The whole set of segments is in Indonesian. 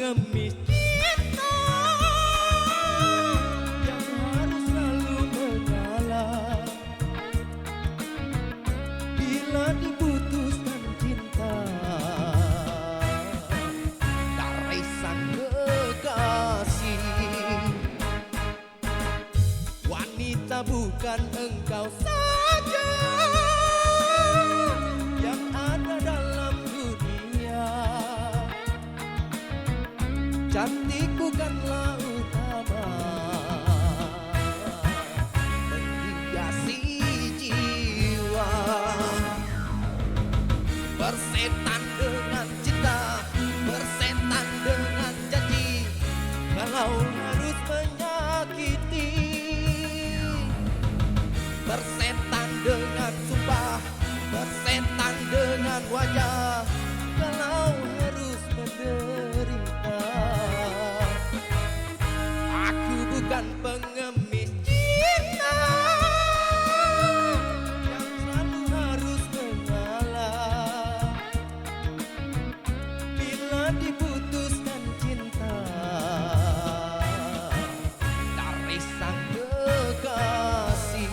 pengemis cinta yang harus selalu mengalah bila diputuskan cinta dari sang kekasih. Wanita bukan engkau saja yang ada dalam dunia, cantik bukanlah utama menghiasi jiwa. Bersetan dengan cinta, bersetan dengan janji, kalau harus menyakiti. Bersetan dengan sumpah, bersetan dengan wajah, kalau harus menderita. Aku bukan pengemis cinta yang selalu harus mengalah bila diputuskan cinta dari sang kekasih.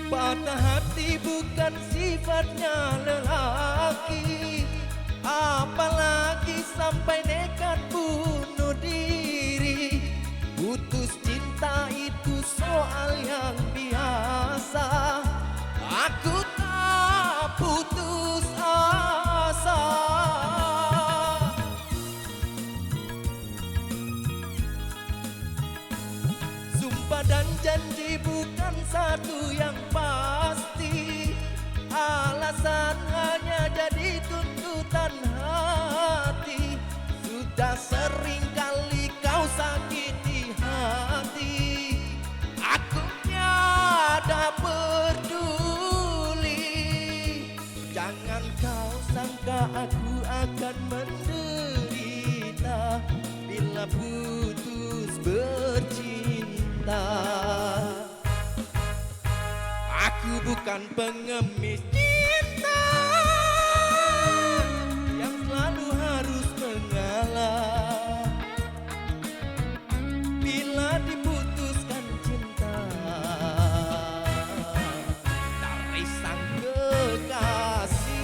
Patah hati bukan sifatnya lelaki, apalagi sampai nekat bunuh diri. Putus cinta itu soal yang biasa, aku tak putus asa. Sumpah dan janji bukan satu yang pasti, alasan hanya jadi tuntutan hati. Sudah sering kali kau sakiti hati, aku tiada peduli. Jangan kau sangka aku akan menderita bila putus bercinta. Aku bukan pengemis cinta yang selalu harus mengalah bila diputuskan cinta dari sang kekasih.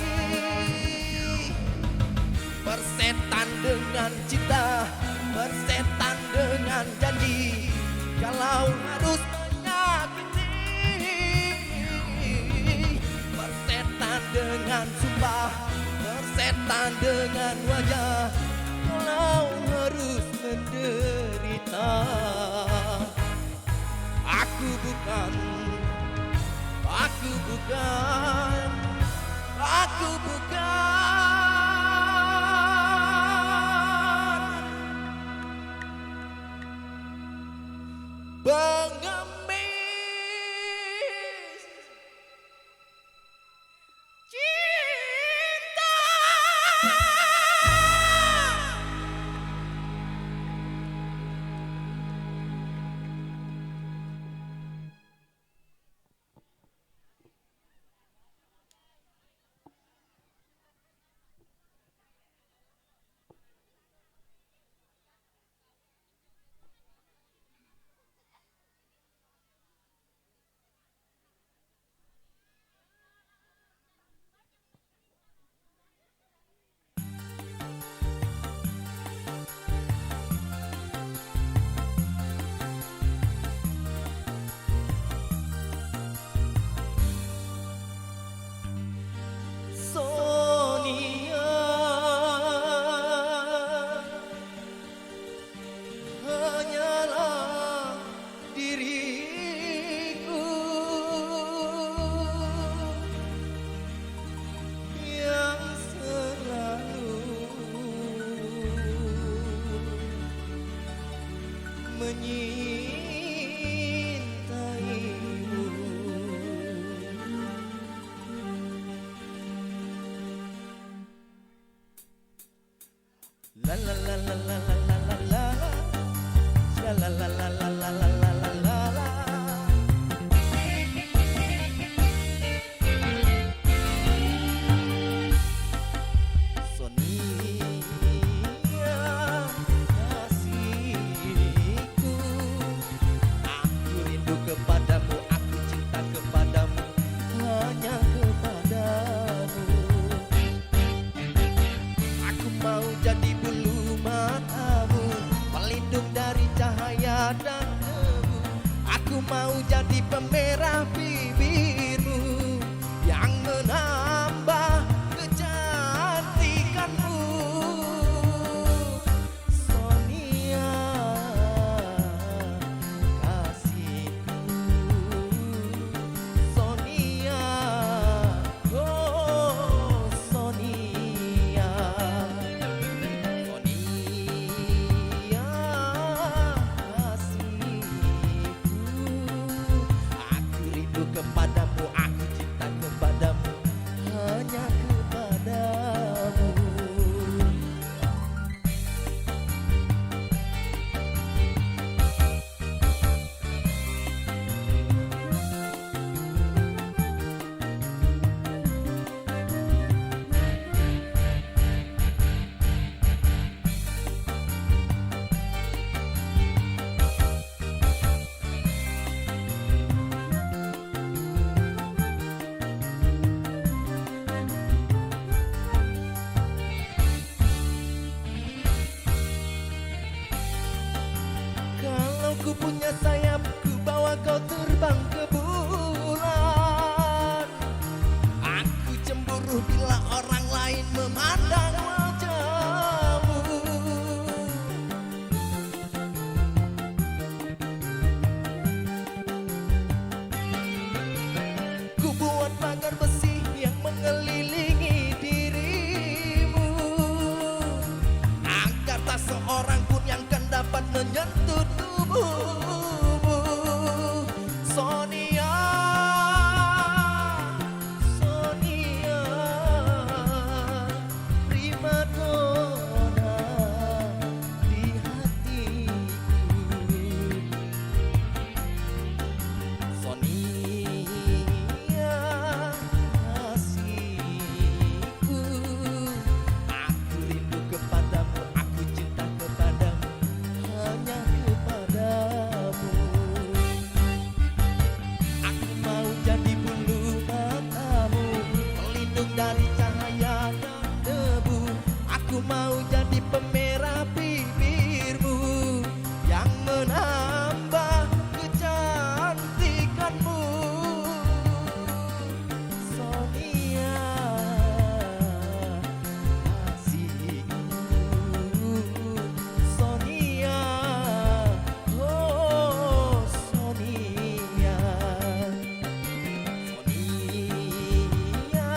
Bersetan dengan cinta, bersetan dengan janji, kalau harus menyakiti. Bersetan dengan sumpah, bersetan dengan wajah, kalau harus menderita. Aku bukan, aku bukan, aku bukan pengemis cinta. Kepadamu, aku cinta kepadamu, hanya kepadamu. Aku mau jadi bulu matamu, pelindung dari cahaya dan debu. Aku mau jadi pemerah bibirmu yang menambah kecantikanmu. Sonia, kepadamu, aku cinta kepadamu, hanya kepadamu. Ku punya sayap, ku bawa kau terbang ke bulan. Aku cemburu bila orang lain memandang wajahmu. Ku buat pagar besi yang mengelilingi dirimu, agar tak seorang pun yang kan dapat menyentuh Sonia, Sonia, primadona di hatiku. Sonia, kasihku, aku rindu kepadamu, aku cinta kepadamu, hanya kepadamu. Aku mau jadi bulu matamu, pelindung dari cahaya dan debu. Aku mau jadi pemerah bibirmu yang menambah kecantikanmu. Sonia, kasihku, Sonia, oh Sonia, Sonia,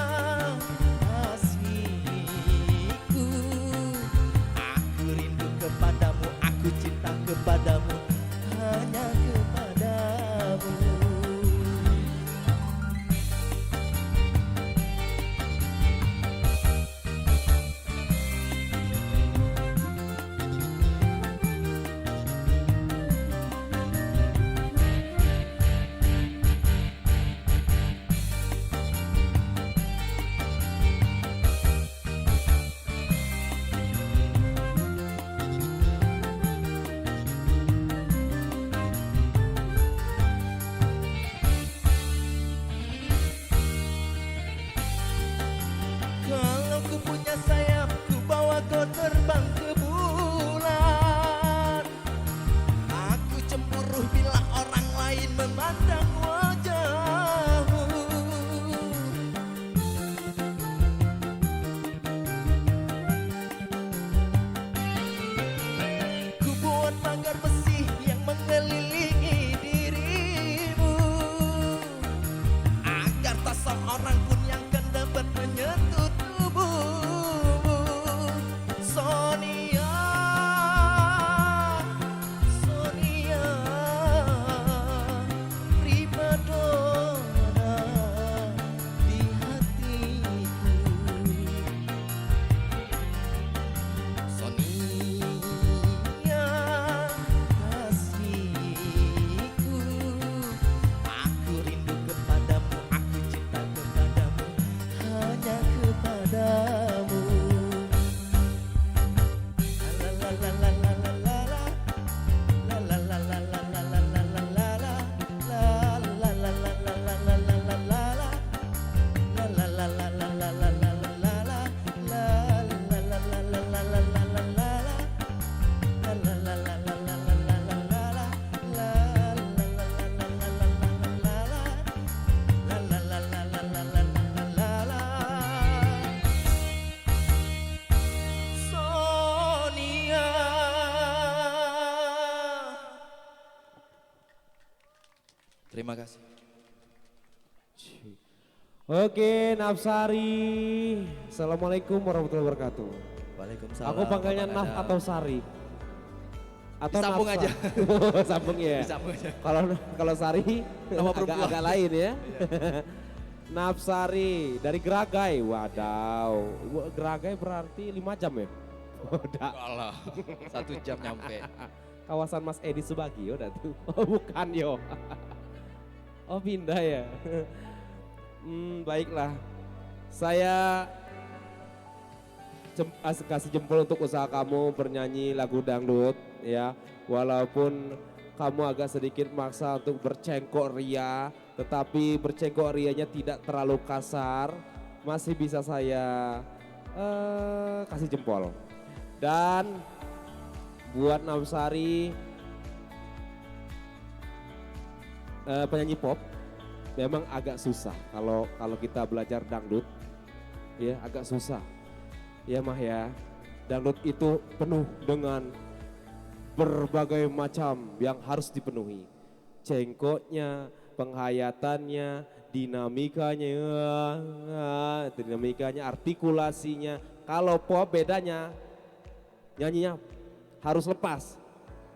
Terima kasih. Oke, Nafsari. Assalamualaikum warahmatullahi wabarakatuh. Waalaikumsalam. Aku panggilnya Bang Naf Adam. atau Sari? Atau Disambung Nafsa? aja. Sambung ya. Disambung aja. Kalau Sari Nama perempuan. agak lain ya. Nafsari dari Geragai. Wadaw. Geragai berarti 5 jam ya? Udah. Alah, 1 jam nyampe. Kawasan Mas Edi Subagio udah tuh. Oh bukan yo. Oh pindah ya. Baiklah. Saya kasih jempol untuk usaha kamu bernyanyi lagu dangdut ya. Walaupun kamu agak sedikit maksa untuk bercengkok ria, tetapi bercengkok rianya tidak terlalu kasar, masih bisa saya kasih jempol. Dan buat Nafsari penyanyi pop memang agak susah kalau kita belajar dangdut ya agak susah ya mah ya. Dangdut itu penuh dengan berbagai macam yang harus dipenuhi, cengkoknya, penghayatannya, dinamikanya, artikulasinya. Kalau pop bedanya nyanyinya harus lepas.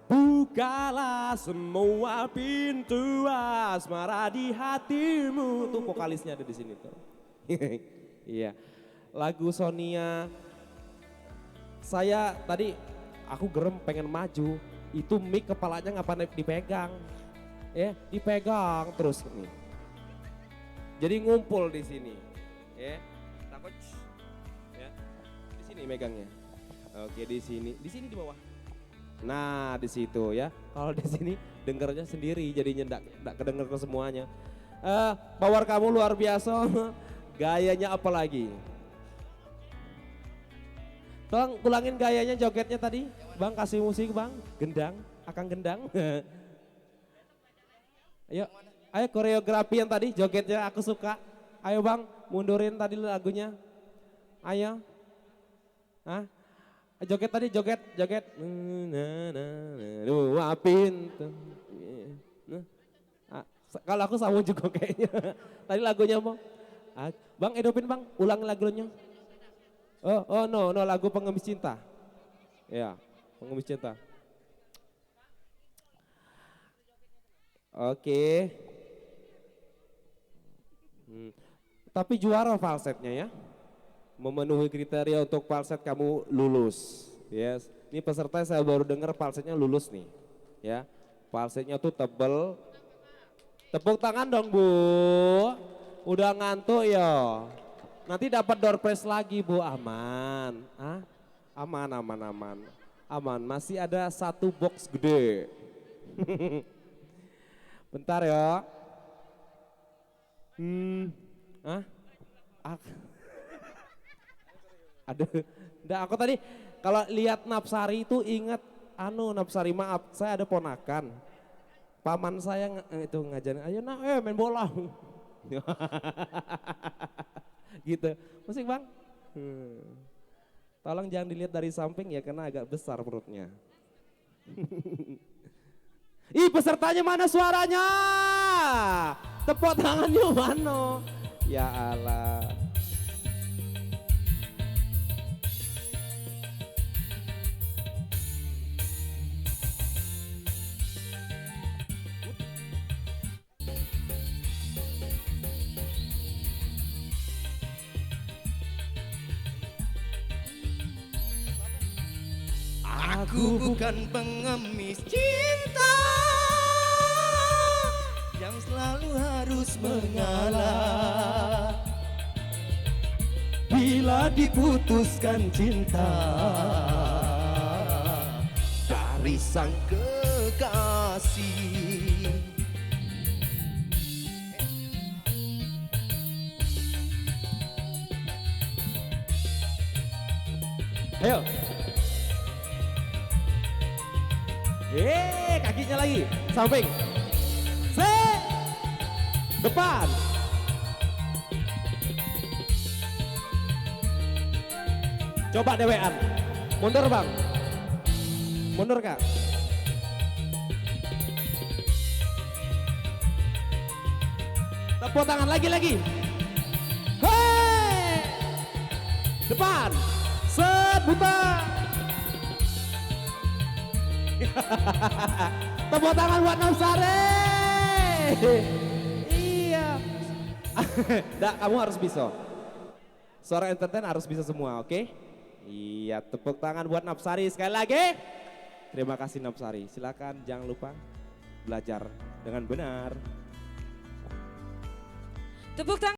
Bukalah semua pintu asmara di hatimu. Tuh vokalisnya ada di sini tuh. Iya. Lagu Sonia. Saya tadi aku gerem pengen maju. Itu mic kepalanya nggak pandai dipegang. Ya, dipegang terus nih. Jadi ngumpul di sini. Ya. Takut. Ya. Di sini megangnya. Oke, di sini di bawah. Nah di situ ya, kalau di sini dengarnya sendiri jadinya enggak kedenger ke semuanya. Power kamu luar biasa, gayanya apa lagi? Tolong ulangin gayanya jogetnya tadi, Bang kasih musik Bang, gendang, akang gendang. Ayo koreografi yang tadi jogetnya aku suka. Ayo Bang mundurin tadi lagunya, ayo. Joget tadi, joget. Dua pintu. Kalau aku sama juga kayaknya. Tadi lagunya mau. Bang edopin Bang, ulang lagunya. Oh no, lagu Pengemis Cinta. Ya, Pengemis Cinta. Oke. Tapi juara falsetnya ya. Memenuhi kriteria untuk falset kamu lulus. Yes. Ini peserta saya baru dengar falsetnya lulus nih. Ya. Falsetnya tuh tebel. Tepuk tangan dong Bu. Udah ngantuk ya. Nanti dapat door prize lagi Bu, aman. Aman. Aman, masih ada 1 box gede. Bentar ya. Aduh, aku tadi kalau lihat Nafsari itu ingat Nafsari maaf, saya ada ponakan. Paman saya itu ngajarin, ayo main bola. Gitu, musik Bang. Tolong jangan dilihat dari samping ya karena agak besar perutnya. Ih pesertanya mana suaranya? Tepuk tangannya mana? Ya Allah. Aku bukan pengemis cinta yang selalu harus mengalah bila diputuskan cinta dari sang kekasih. Ayo. Kakinya lagi, samping. Depan. Coba dewean. Mundur Bang. Mundur Kak. Tepuk tangan lagi. Hei! Depan. Set buta. Tepuk tangan buat Napsari. Iya. Dak, kamu harus bisa. Suara entertain harus bisa semua, oke? Iya, tepuk tangan buat Napsari sekali lagi. Terima kasih Napsari. Silakan jangan lupa belajar dengan benar. Tepuk tangan.